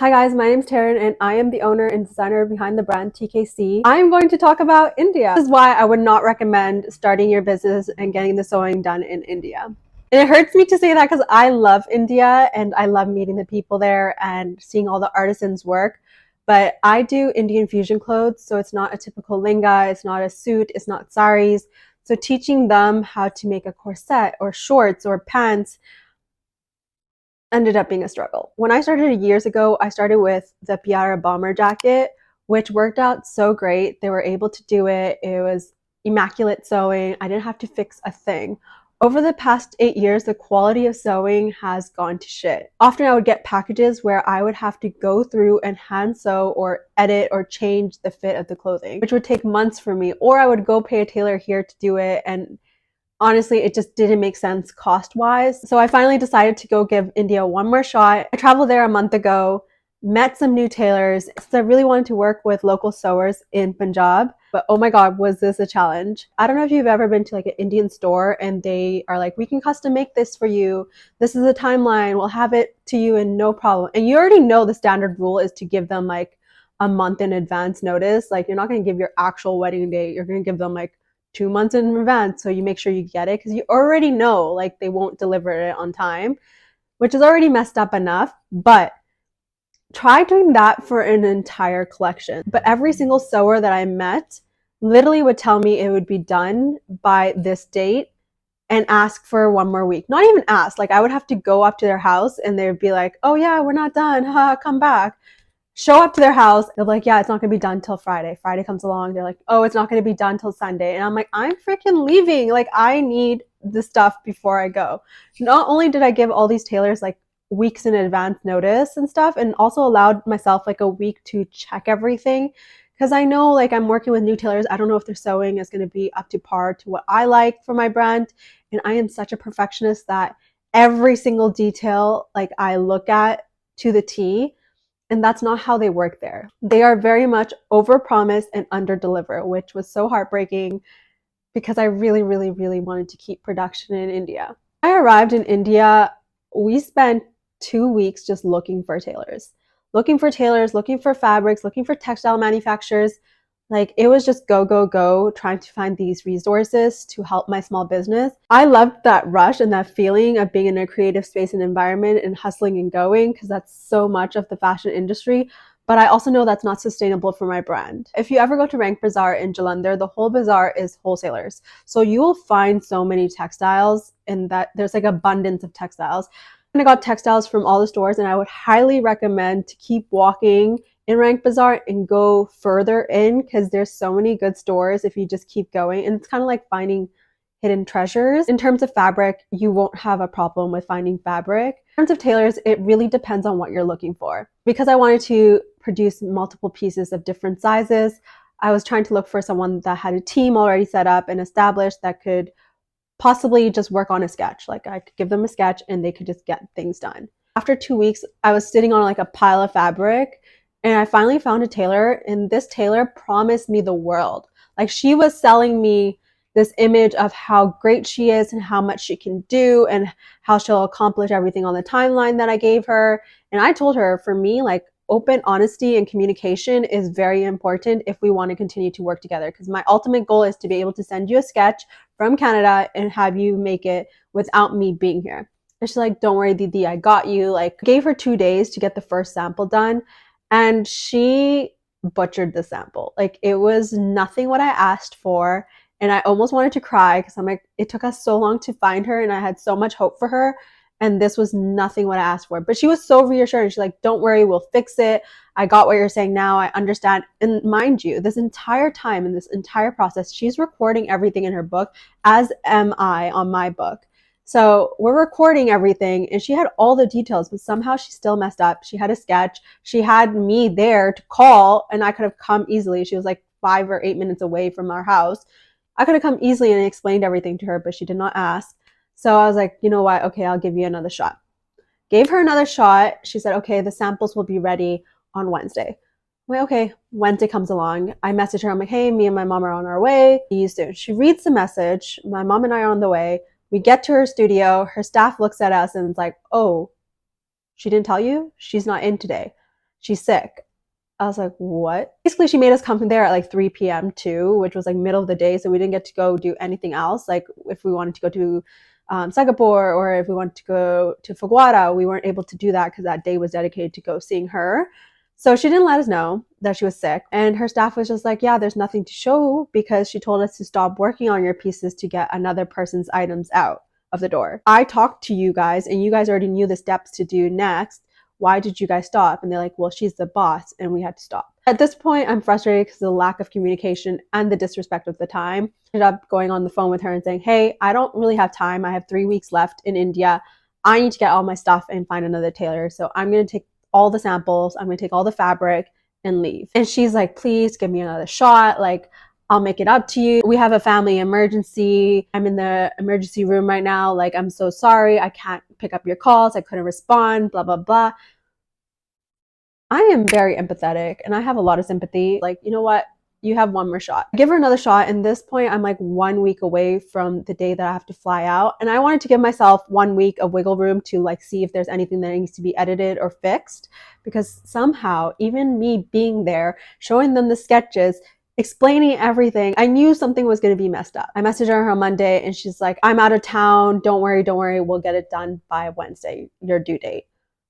Hi guys, my name is Taryn and I am the owner and designer behind the brand TKC. I am going to talk about India. This is why I would not recommend starting your business and getting the sewing done in India. And it hurts me to say that because I love India and I love meeting the people there and seeing all the artisans work. But I do Indian fusion clothes, so it's not a typical lehenga, it's not a suit, it's not saris. So teaching them how to make a corset or shorts or pants ended up being a struggle. When I started years ago, I started with the Piara bomber jacket, which worked out so great. They were able to do it. It was immaculate sewing. I didn't have to fix a thing. Over the past 8 years, the quality of sewing has gone to shit. Often I would get packages where I would have to go through and hand sew or edit or change the fit of the clothing, which would take months for me. Or I would go pay a tailor here to do it, and honestly, it just didn't make sense cost-wise. So I finally decided to go give India one more shot. I traveled there a month ago, met some new tailors, since I really wanted to work with local sewers in Punjab. But oh my God, was this a challenge. I don't know if you've ever been to like an Indian store and they are like, we can custom make this for you. This is a timeline. We'll have it to you in no problem. And you already know the standard rule is to give them like a month in advance notice. Like you're not going to give your actual wedding date. You're going to give them like 2 months in advance, so you make sure you get it because you already know like they won't deliver it on time, which is already messed up enough. But try doing that for an entire collection. But every single sewer that I met literally would tell me it would be done by this date and ask for one more week. Not even ask, like I would have to go up to their house and they would be like, oh yeah, we're not done, haha, come back. Show up to their house, they're like, yeah, it's not gonna be done till Friday. Friday comes along, they're like, oh, it's not gonna be done till Sunday. And I'm like, I'm freaking leaving. Like, I need the stuff before I go. Not only did I give all these tailors like weeks in advance notice and stuff, and also allowed myself like a week to check everything. Because I know like I'm working with new tailors. I don't know if their sewing is gonna be up to par to what I like for my brand. And I am such a perfectionist that every single detail like I look at to the T. And that's not how they work there. They are very much overpromise and underdeliver, which was so heartbreaking because I really, really, really wanted to keep production in India. I arrived in India, we spent 2 weeks just looking for tailors, looking for fabrics, looking for textile manufacturers. Like it was just go, go, go, trying to find these resources to help my small business. I loved that rush and that feeling of being in a creative space and environment and hustling and going, because that's so much of the fashion industry. But I also know that's not sustainable for my brand. If you ever go to Rank Bazaar in Jalandhar, the whole bazaar is wholesalers. So you will find so many textiles and that there's like abundance of textiles. And I got textiles from all the stores, and I would highly recommend to keep walking in Rank Bazaar and go further in because there's so many good stores if you just keep going. And it's kind of like finding hidden treasures. In terms of fabric, you won't have a problem with finding fabric. In terms of tailors, it really depends on what you're looking for. Because I wanted to produce multiple pieces of different sizes, I was trying to look for someone that had a team already set up and established that could possibly just work on a sketch. Like I could give them a sketch and they could just get things done. After 2 weeks, I was sitting on like a pile of fabric and I finally found a tailor, and this tailor promised me the world. Like she was selling me this image of how great she is and how much she can do and how she'll accomplish everything on the timeline that I gave her. And I told her, for me, like open honesty and communication is very important if we want to continue to work together, because my ultimate goal is to be able to send you a sketch from Canada and have you make it without me being here. And she's like, don't worry, Didi, I got you. Like gave her 2 days to get the first sample done. And she butchered the sample. Like it was nothing what I asked for. And I almost wanted to cry because I'm like, it took us so long to find her and I had so much hope for her. And this was nothing what I asked for. But she was so reassuring. She's like, don't worry, we'll fix it. I got what you're saying now. I understand. And mind you, this entire time in this entire process, she's recording everything in her book, as am I on my book. So we're recording everything and she had all the details, but somehow she still messed up. She had a sketch. She had me there to call and I could have come easily. She was like 5 or 8 minutes away from our house. I could have come easily and explained everything to her, but she did not ask. So I was like, you know what? Okay, I'll give you another shot. Gave her another shot. She said, okay, the samples will be ready on Wednesday. I'm like, okay, Wednesday comes along. I message her. I'm like, hey, me and my mom are on our way. See you soon. She reads the message. My mom and I are on the way. We get to her studio. Her staff looks at us and it's like, oh, she didn't tell you? She's not in today. she's sick. I was like, what? Basically, she made us come there at like 3 p.m. too, which was like middle of the day. So we didn't get to go do anything else. Like if we wanted to go to Singapore or if we wanted to go to Fuguara, we weren't able to do that because that day was dedicated to go seeing her. So she didn't let us know that she was sick. And her staff was just like, yeah, there's nothing to show because she told us to stop working on your pieces to get another person's items out of the door. I talked to you guys and you guys already knew the steps to do next. Why did you guys stop? And they're like, well, she's the boss and we had to stop. At this point, I'm frustrated because of the lack of communication and the disrespect of the time. I ended up going on the phone with her and saying, hey, I don't really have time. I have 3 weeks left in India. I need to get all my stuff and find another tailor. So I'm going to take all the samples. I'm going to take all the fabric and leave. And she's like, please give me another shot. Like, I'll make it up to you. We have a family emergency. I'm in the emergency room right now. Like, I'm so sorry. I can't pick up your calls. I couldn't respond, blah, blah, blah. I am very empathetic and I have a lot of sympathy. Like, you know what? You have one more shot. Give her another shot. And this point, I'm like 1 week away from the day that I have to fly out. And I wanted to give myself 1 week of wiggle room to like see if there's anything that needs to be edited or fixed. Because somehow, even me being there, showing them the sketches, explaining everything, I knew something was going to be messed up. I messaged her on Monday and she's like, I'm out of town. Don't worry. We'll get it done by Wednesday, your due date.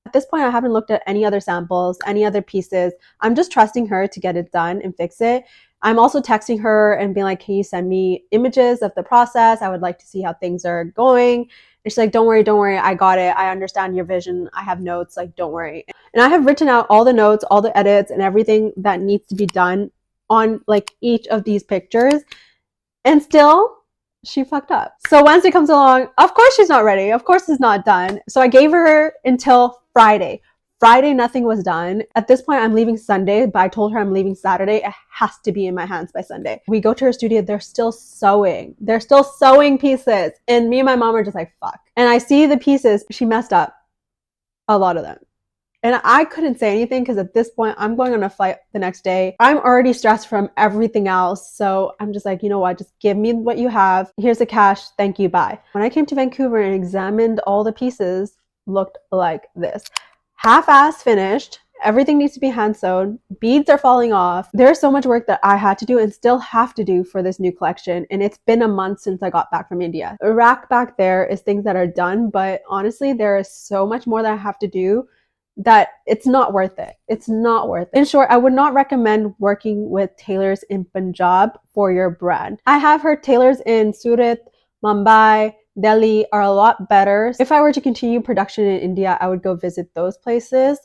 At this point, I haven't looked at any other samples, any other pieces. I'm just trusting her to get it done and fix it. I'm also texting her and being like, can you send me images of the process? I would like to see how things are going. And she's like, don't worry. I got it. I understand your vision. I have notes. Like, don't worry. And I have written out all the notes, all the edits and everything that needs to be done on like each of these pictures. And still, she fucked up. So Wednesday comes along. Of course she's not ready. Of course it's not done. So I gave her until Friday. Friday, nothing was done. At this point, I'm leaving Sunday, but I told her I'm leaving Saturday. It has to be in my hands by Sunday. We go to her studio. They're still sewing. They're still sewing pieces. And me and my mom are just like, fuck. And I see the pieces. She messed up a lot of them. And I couldn't say anything because at this point, I'm going on a flight the next day. I'm already stressed from everything else. So I'm just like, you know what? Just give me what you have. Here's the cash. Thank you. Bye. When I came to Vancouver and examined all the pieces, looked like this. Half-ass finished. Everything needs to be hand sewn. Beads are falling off. There's so much work that I had to do and still have to do for this new collection. And it's been a month since I got back from India. A rack back there is things that are done, but honestly, there is so much more that I have to do that it's not worth it. It's not worth it. In short, I would not recommend working with tailors in Punjab for your brand. I have heard tailors in Surat, Mumbai, Delhi are a lot better. If I were to continue production in India, I would go visit those places.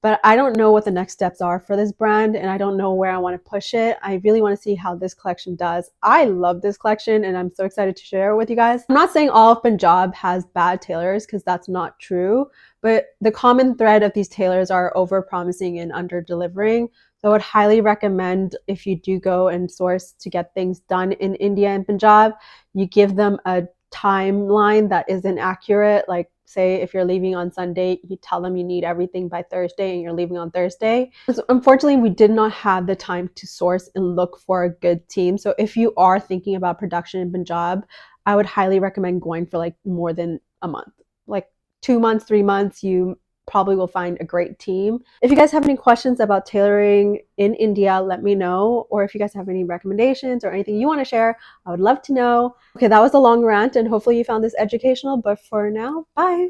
But I don't know what the next steps are for this brand and I don't know where I want to push it. I really want to see how this collection does. I love this collection and I'm so excited to share it with you guys. I'm not saying all of Punjab has bad tailors because that's not true, but the common thread of these tailors are over-promising and under-delivering. So I would highly recommend if you do go and source to get things done in India and Punjab, you give them a timeline that isn't accurate. Like say if you're leaving on Sunday, you tell them you need everything by Thursday and you're leaving on Thursday. So unfortunately, we did not have the time to source and look for a good team. So if you are thinking about production in Punjab, I would highly recommend going for like more than a month, like 2 months, 3 months. You probably will find a great team. If you guys have any questions about tailoring in India, let me know. Or if you guys have any recommendations or anything you want to share, I would love to know. Okay, that was a long rant and hopefully you found this educational, but for now, bye.